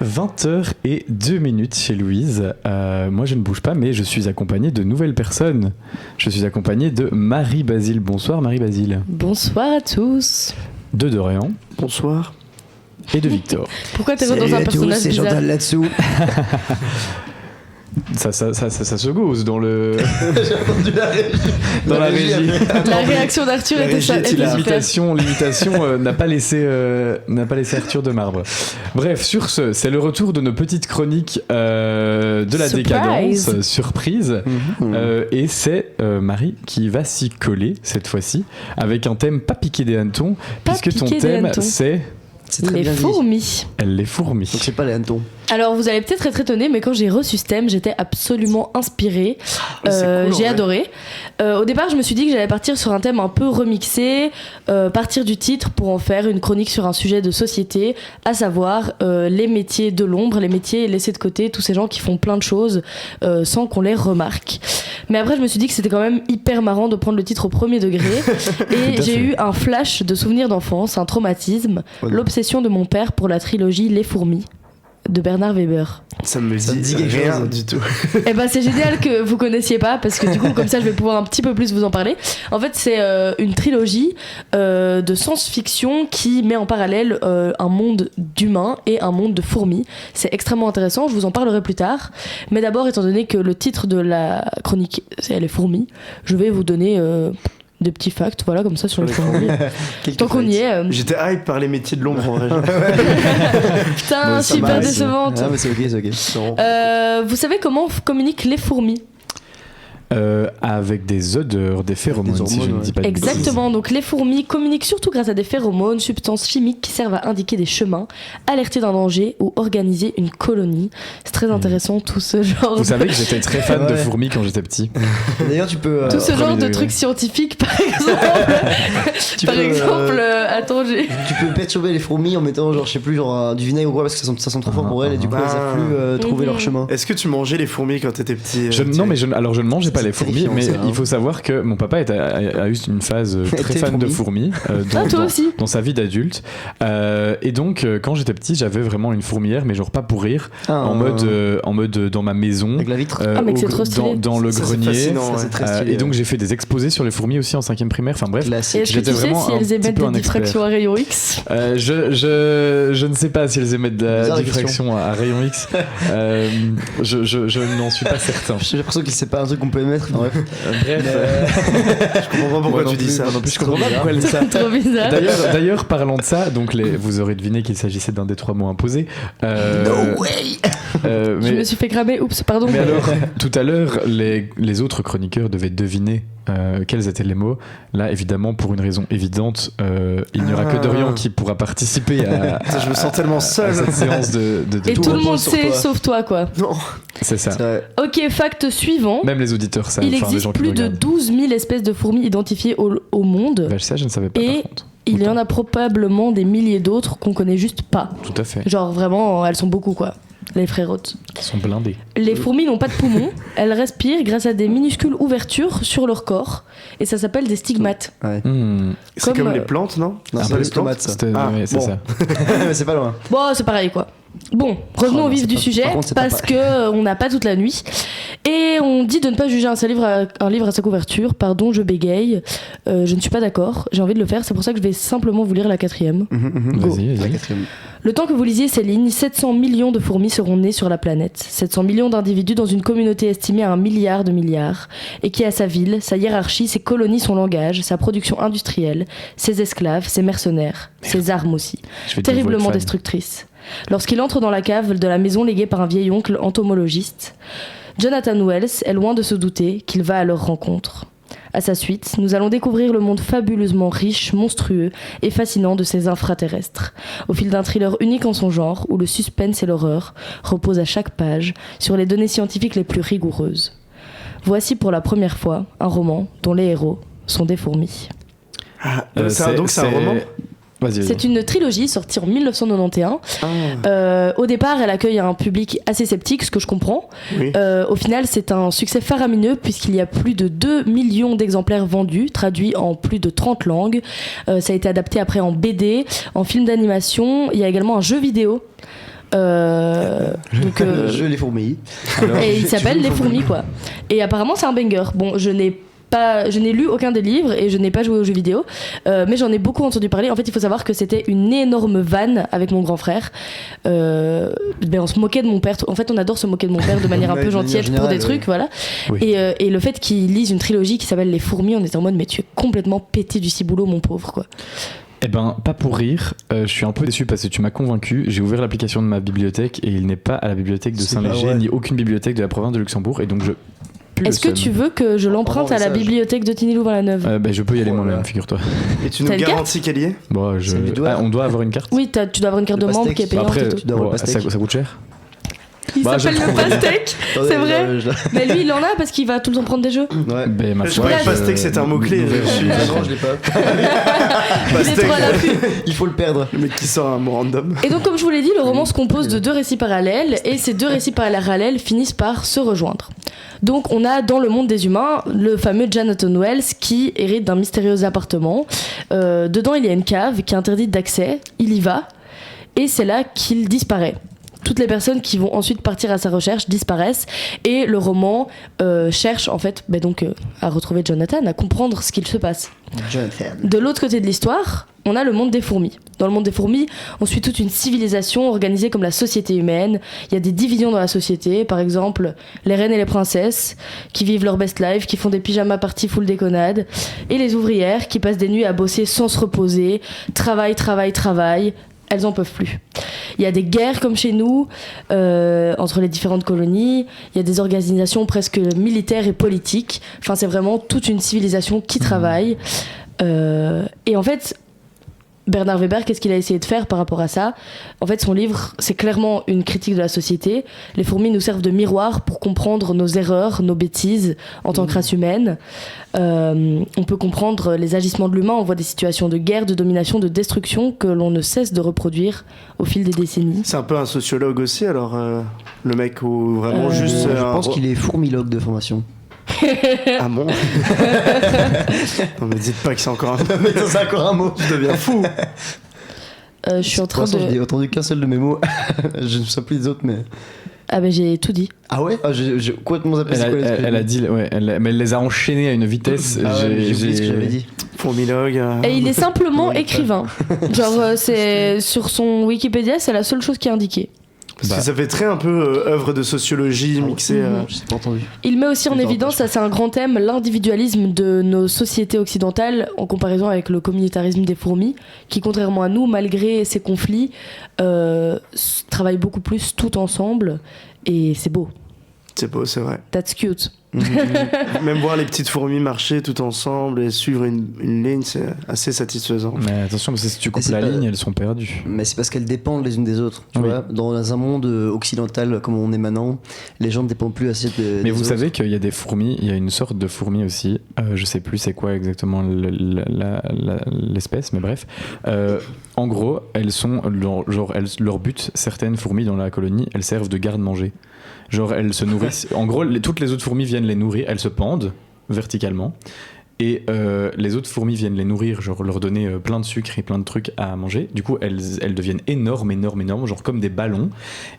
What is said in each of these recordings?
20h02 chez Louise. Moi, je ne bouge pas, mais je suis accompagné de nouvelles personnes. Je suis accompagné de Marie-Basile. Bonsoir, Marie-Basile. Bonsoir à tous. De Dorian. Bonsoir. Et de Victor. Pourquoi t'es dans un personnage c'est bizarre? Chantal là-dessous. Ça se gauze dans le. J'ai entendu la régie. La réaction d'Arthur était super. L'imitation n'a pas laissé Arthur de marbre. Bref, sur ce, c'est le retour de nos petites chroniques de la décadence, surprise. Et c'est Marie qui va s'y coller cette fois-ci avec un thème pas piqué des hannetons, puisque ton thème c'est. Les fourmis. Les fourmis. Donc c'est pas les hannetons. Alors vous allez peut-être être étonnés, mais quand j'ai reçu ce thème, j'étais absolument inspirée. J'ai adoré. Au départ, je me suis dit que j'allais partir sur un thème un peu remixé, partir du titre pour en faire une chronique sur un sujet de société, à savoir les métiers de l'ombre, les métiers laissés de côté, tous ces gens qui font plein de choses sans qu'on les remarque. Mais après, je me suis dit que c'était quand même hyper marrant de prendre le titre au premier degré. Et j'ai eu un flash de souvenirs d'enfance, un traumatisme, l'obsession de mon père pour la trilogie Les Fourmis de Bernard Weber. Ça me dit rien du tout. Et ben c'est génial que vous connaissiez pas, parce que du coup comme ça je vais pouvoir un petit peu plus vous en parler. En fait c'est une trilogie de science-fiction qui met en parallèle un monde d'humains et un monde de fourmis. C'est extrêmement intéressant, je vous en parlerai plus tard. Mais d'abord, étant donné que le titre de la chronique c'est Les fourmis, je vais vous donner des petits facts, voilà, comme ça sur les fourmis. Tant qu'on y est. J'étais hype par les métiers de l'ombre en vrai. Putain, super décevante. Ah, mais c'est ok. Vous savez comment communiquent les fourmis? Avec des odeurs, des phéromones, si je ne dis pas de bêtises. Exactement, donc les fourmis communiquent surtout grâce à des phéromones, substances chimiques qui servent à indiquer des chemins, alerter d'un danger ou organiser une colonie. C'est très intéressant tout ce genre. Vous savez que j'étais très fan de fourmis quand j'étais petit. D'ailleurs, tu peux. Tout ce genre de trucs scientifiques, par exemple. Attends, tu peux perturber les fourmis en mettant, genre, je sais plus, genre du vinaigre ou quoi, parce que ça sent trop fort pour elles et du coup, elles savent plus trouver leur chemin. Est-ce que tu mangeais les fourmis quand t'étais petit? Non, mais je ne mangeais pas les fourmis, mais il faut savoir que mon papa a eu une phase très fan de fourmis dans sa vie d'adulte. Et donc, quand j'étais petit, j'avais vraiment une fourmilière, mais genre pas pour rire, en mode dans ma maison, avec la vitre. Mais c'est trop stylé. dans le grenier. Stylé, et donc, j'ai fait des exposés sur les fourmis aussi en 5e primaire. Enfin bref, j'étais vraiment si elles émettent des diffractions à rayon X? Je ne sais pas si elles émettent de la diffraction à rayon X. Je n'en suis pas certain. J'ai l'impression que c'est pas un truc qu'on peut émettre. Bref. Je comprends pas pourquoi tu dis ça. Non plus, je comprends pas pourquoi elle dit ça. Trop bizarre. D'ailleurs, parlant de ça, donc vous aurez deviné qu'il s'agissait d'un des 3 mots imposés. No way. Je me suis fait cramer. Oups, pardon. Mais alors, tout à l'heure, les autres chroniqueurs devaient deviner quels étaient les mots. Là, évidemment, pour une raison évidente, il n'y aura que Dorian qui pourra participer à. Je me sens tellement seul. À cette séance de et tout le monde sait, sauf toi, quoi. Non. C'est ça. Ok, fact suivant. Même les auditeurs savent. Il existe plus de 12 000 espèces de fourmis identifiées au monde. Bah, ça, je ne savais pas. Et par contre. Il y en a probablement des milliers d'autres qu'on connaît juste pas. Tout à fait. Genre vraiment, elles sont beaucoup, quoi. Les frérotes. Elles sont blindées. Les fourmis n'ont pas de poumons. Elles respirent grâce à des minuscules ouvertures sur leur corps. Et ça s'appelle des stigmates. Ouais. C'est comme les plantes, non? Non, c'est les stomates, ça. Ouais, c'est ça. Mais c'est pas loin. Bon, c'est pareil, quoi. Bon, revenons au vif du sujet, parce que on n'a pas toute la nuit. Et on dit de ne pas juger un livre à sa couverture. Pardon, je bégaye. Je ne suis pas d'accord. J'ai envie de le faire. C'est pour ça que je vais simplement vous lire la 4e. Vas-y. La 4e. Le temps que vous lisiez ces lignes, 700 millions de fourmis seront nées sur la planète. 700 millions d'individus dans une communauté estimée à 1 milliard de milliards. Et qui a sa ville, sa hiérarchie, ses colonies, son langage, sa production industrielle, ses esclaves, ses mercenaires, ses armes aussi. Terriblement destructrices. Lorsqu'il entre dans la cave de la maison léguée par un vieil oncle entomologiste, Jonathan Wells est loin de se douter qu'il va à leur rencontre. À sa suite, nous allons découvrir le monde fabuleusement riche, monstrueux et fascinant de ces infraterrestres, au fil d'un thriller unique en son genre, où le suspense et l'horreur reposent à chaque page sur les données scientifiques les plus rigoureuses. Voici pour la première fois un roman dont les héros sont des fourmis. Donc c'est un roman ? Vas-y. C'est une trilogie sortie en 1991. Au départ, elle accueille un public assez sceptique, ce que je comprends. Oui. Au final, c'est un succès faramineux puisqu'il y a plus de 2 millions d'exemplaires vendus, traduits en plus de 30 langues. Ça a été adapté après en BD, en film d'animation. Il y a également un jeu vidéo. Donc, je les fourmis. Et il s'appelle Les Fourmis, quoi. Et apparemment, c'est un banger. Bon, je n'ai lu aucun des livres et je n'ai pas joué aux jeux vidéo, mais j'en ai beaucoup entendu parler. En fait, il faut savoir que c'était une énorme vanne avec mon grand frère. On se moquait de mon père. En fait, on adore se moquer de mon père de manière un peu gentillette pour des trucs, voilà. Oui. Et le fait qu'il lise une trilogie qui s'appelle Les Fourmis, on était en mode, mais tu es complètement pété du ciboulot, mon pauvre, quoi. Eh ben, pas pour rire, je suis un peu déçu parce que tu m'as convaincu. J'ai ouvert l'application de ma bibliothèque et il n'est pas à la bibliothèque de Saint-Léger, ni aucune bibliothèque de la province de Luxembourg. Et donc, est-ce que tu veux que je l'emprunte à la bibliothèque de Tinny-Louvain-la-Neuve ? Je peux y aller moi-même, figure-toi. Et tu nous garantis qu'elle y est ? Bon, on doit avoir une carte ? Oui, tu dois avoir une carte de membre qui est payante. Après, et tout. Ça coûte cher ? Il s'appelle le pastèque, c'est vrai. Mais lui, il en a parce qu'il va tout le temps prendre des jeux. Ouais. Je crois que pastèque c'est un mot-clé. Non, je l'ai pas. Pastèque, il faut le perdre. Le mec qui sort un mot random. Et donc, comme je vous l'ai dit, le roman se compose de 2 récits parallèles et ces 2 récits parallèles finissent par se rejoindre. Donc, on a dans le monde des humains le fameux Jonathan Wells qui hérite d'un mystérieux appartement. Dedans, il y a une cave qui est interdite d'accès. Il y va et c'est là qu'il disparaît. Toutes les personnes qui vont ensuite partir à sa recherche disparaissent et le roman cherche en fait à retrouver Jonathan, à comprendre ce qu'il se passe. Jonathan. De l'autre côté de l'histoire, on a le monde des fourmis. Dans le monde des fourmis, on suit toute une civilisation organisée comme la société humaine. Il y a des divisions dans la société, par exemple les reines et les princesses qui vivent leur best life, qui font des pyjamas parties full déconnade, et les ouvrières qui passent des nuits à bosser sans se reposer, travail. Elles en peuvent plus. Il y a des guerres comme chez nous entre les différentes colonies. Il y a des organisations presque militaires et politiques. Enfin, c'est vraiment toute une civilisation qui travaille. Et en fait, Bernard Weber, qu'est-ce qu'il a essayé de faire par rapport à ça ? En fait, son livre, c'est clairement une critique de la société. Les fourmis nous servent de miroir pour comprendre nos erreurs, nos bêtises en tant que race humaine. On peut comprendre les agissements de l'humain. On voit des situations de guerre, de domination, de destruction que l'on ne cesse de reproduire au fil des décennies. C'est un peu un sociologue aussi, alors, le mec, ou vraiment juste... Je pense qu'il est fourmilogue de formation. Ah bon? Non mais dites pas que c'est encore un mot. C'est encore un mot. Je deviens fou. Je suis en train de... Je n'ai entendu qu'un seul de mes mots. Je ne sais plus les autres, mais... Ah bah j'ai tout dit. Ah ouais? J'ai complètement zappé. Elle a dit, ouais, mais elle les a enchaînés à une vitesse. J'ai oublié ce que j'avais dit. Fourmilogue. Et il est simplement écrivain. Genre c'est sur son Wikipédia, c'est la seule chose qui est indiquée. Parce que ça fait très un peu œuvre de sociologie mixée. Je sais pas entendu. Il met aussi en évidence, ça c'est un grand thème, l'individualisme de nos sociétés occidentales en comparaison avec le communautarisme des fourmis, qui contrairement à nous, malgré ces conflits, travaillent beaucoup plus tout ensemble et c'est beau. C'est beau, c'est vrai. That's cute. Même voir les petites fourmis marcher tout ensemble et suivre une ligne, c'est assez satisfaisant. Mais attention, parce que si tu coupes la ligne, elles sont perdues. Mais c'est parce qu'elles dépendent les unes des autres. Tu vois, dans un monde occidental comme on est maintenant, les gens ne dépendent plus assez de. Mais vous savez qu'il y a des fourmis, il y a une sorte de fourmi aussi. Je sais plus c'est quoi exactement l'espèce, mais bref. En gros, elles sont leur but, certaines fourmis dans la colonie, elles servent de garde-manger. Genre elles se nourrissent. En gros, toutes les autres fourmis viennent les nourrir. Elles se pendent verticalement. Et les autres fourmis viennent les nourrir, genre leur donner plein de sucre et plein de trucs à manger. Du coup, elles deviennent énormes, genre comme des ballons.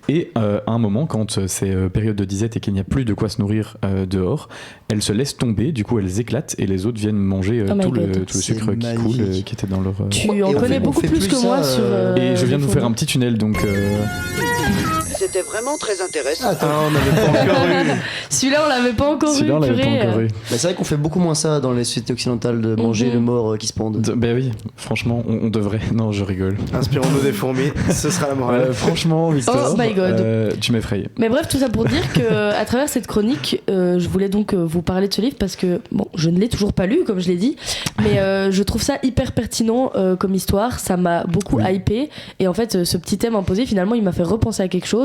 Et à un moment, quand c'est période de disette et qu'il n'y a plus de quoi se nourrir dehors, elles se laissent tomber. Du coup, elles éclatent et les autres viennent manger tout le sucre qui coule, qui était dans leur... Tu en connais beaucoup plus que moi sur... Et je viens de vous faire un petit tunnel, donc... C'était vraiment très intéressant. On n'avait pas encore eu. Celui-là, on l'avait pas encore eu. C'est vrai qu'on fait beaucoup moins ça dans les sociétés occidentales, de manger le mort qui se pendent. Ben oui, franchement, on devrait. Non, je rigole. Inspirons-nous des fourmis, ce sera la morale. Franchement, Victor, oh my God. Tu m'effrayes. Mais bref, tout ça pour dire que à travers cette chronique, je voulais donc vous parler de ce livre parce que, bon, je ne l'ai toujours pas lu, comme je l'ai dit, mais je trouve ça hyper pertinent comme histoire. Ça m'a beaucoup hypé. Et en fait, ce petit thème imposé, finalement, il m'a fait repenser à quelque chose.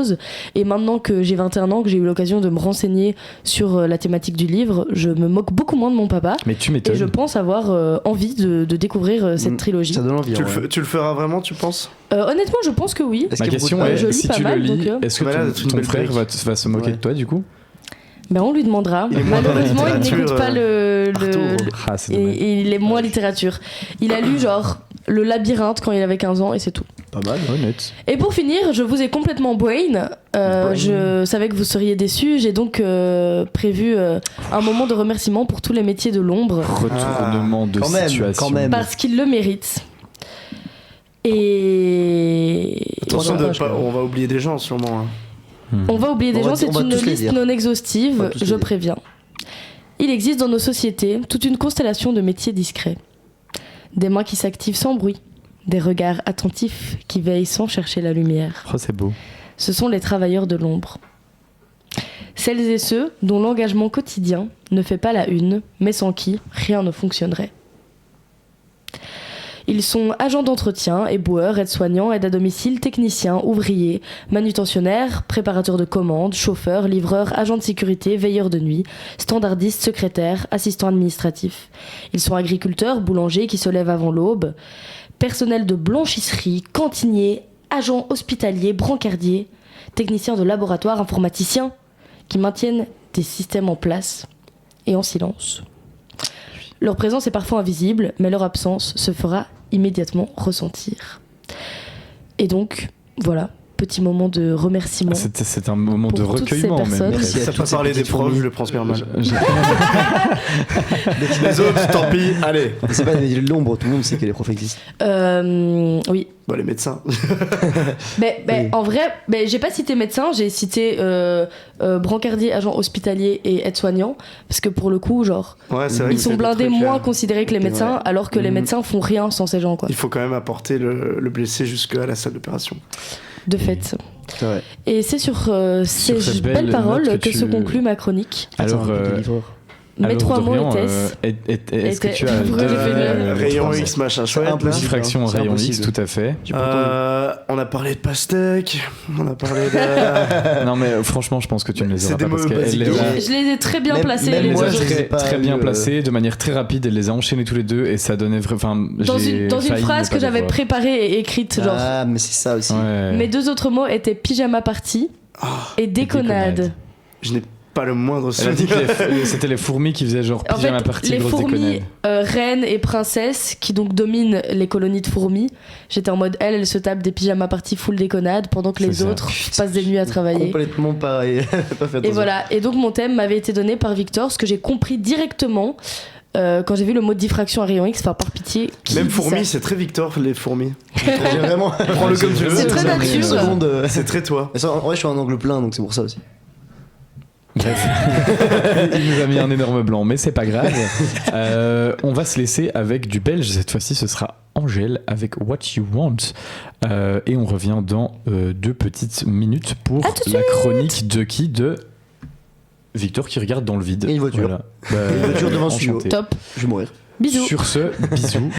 Et maintenant que j'ai 21 ans, que j'ai eu l'occasion de me renseigner sur la thématique du livre, je me moque beaucoup moins de mon papa. Mais tu m'étonnes. Et je pense avoir envie de découvrir cette trilogie. Ça donne envie. Tu le feras vraiment, tu penses? Honnêtement, je pense que oui. Ma question est, si tu le lis, donc, est-ce que ton frère va se moquer de toi du coup? Ben on lui demandera. Malheureusement, il n'écoute pas il est moins littérature. Il a lu genre Le Labyrinthe quand il avait 15 ans et c'est tout. Pas mal, honnête. Et pour finir, je vous ai complètement brain. Je savais que vous seriez déçus. J'ai donc prévu un moment de remerciement pour tous les métiers de l'ombre. Retournement de situation. Quand même. Parce qu'ils le méritent. Et... Attention, on va oublier des gens sûrement. On va oublier des gens, c'est une liste non exhaustive, je préviens. Il existe dans nos sociétés toute une constellation de métiers discrets. Des mains qui s'activent sans bruit. Des regards attentifs qui veillent sans chercher la lumière. Oh, c'est beau. Ce sont les travailleurs de l'ombre. Celles et ceux dont l'engagement quotidien ne fait pas la une, mais sans qui rien ne fonctionnerait. Ils sont agents d'entretien, éboueurs, aides-soignants, aides à domicile, techniciens, ouvriers, manutentionnaires, préparateurs de commandes, chauffeurs, livreurs, agents de sécurité, veilleurs de nuit, standardistes, secrétaires, assistants administratifs. Ils sont agriculteurs, boulangers qui se lèvent avant l'aube, personnel de blanchisserie, cantiniers, agents hospitaliers, brancardiers, techniciens de laboratoire, informaticiens qui maintiennent des systèmes en place et en silence. Leur présence est parfois invisible, mais leur absence se fera immédiatement ressentir. Et donc, voilà, petit moment de remerciement. C'est un moment de recueillement même. Merci à tous. Parler des profs, je le prends super mal. Les autres, tant pis, allez. C'est pas de l'ombre, tout le monde sait que les profs existent. Oui. Bon, les médecins. Oui. En vrai, j'ai pas cité médecin, j'ai cité brancardier, agent hospitalier et aide-soignant, parce que pour le coup, genre, ils sont blindés moins considérés que les médecins, alors que les médecins font rien sans ces gens, quoi. Il faut quand même apporter le blessé jusqu'à la salle d'opération. De fait. Ouais. Et c'est sur ces belles paroles que se conclut ma chronique. Alors, mes trois mots est-ce que tu as rayon X machin chouette, diffraction rayon X, tout à fait. On a parlé de pastèque, on a parlé de... Non mais franchement je pense que tu ne les auras pas parce je les ai très bien placés. Elle les a très bien placés de manière très rapide, elle les a enchaînés tous les deux et ça donnait dans une phrase que j'avais préparée et écrite, genre. Ah mais c'est ça aussi. Mes deux autres mots étaient pyjama party et déconnade. Je n'ai pas le moindre souvenir. C'était les fourmis qui faisaient genre pyjama party, les fourmis reines et princesses qui donc dominent les colonies de fourmis. J'étais en mode elle se tape des pyjama party full déconnade pendant que les autres passent des nuits à travailler. Complètement pareil. Et voilà, et donc mon thème m'avait été donné par Victor, ce que j'ai compris directement quand j'ai vu le mot diffraction à rayon X, par pitié. Même fourmis, c'est très Victor, les fourmis. Vraiment. Prends-le comme tu veux. C'est très nature. C'est très toi. En vrai, je suis un angle plein, donc c'est pour ça aussi. Bref, il nous a mis un énorme blanc, mais c'est pas grave. On va se laisser avec du belge. Cette fois-ci, ce sera Angèle avec What You Want. Et on revient dans 2 petites minutes pour la chronique de qui ? De Victor qui regarde dans le vide. Et une voiture. Voilà. Une voiture devant le studio. Top. Je vais mourir. Bisous. Sur ce, bisous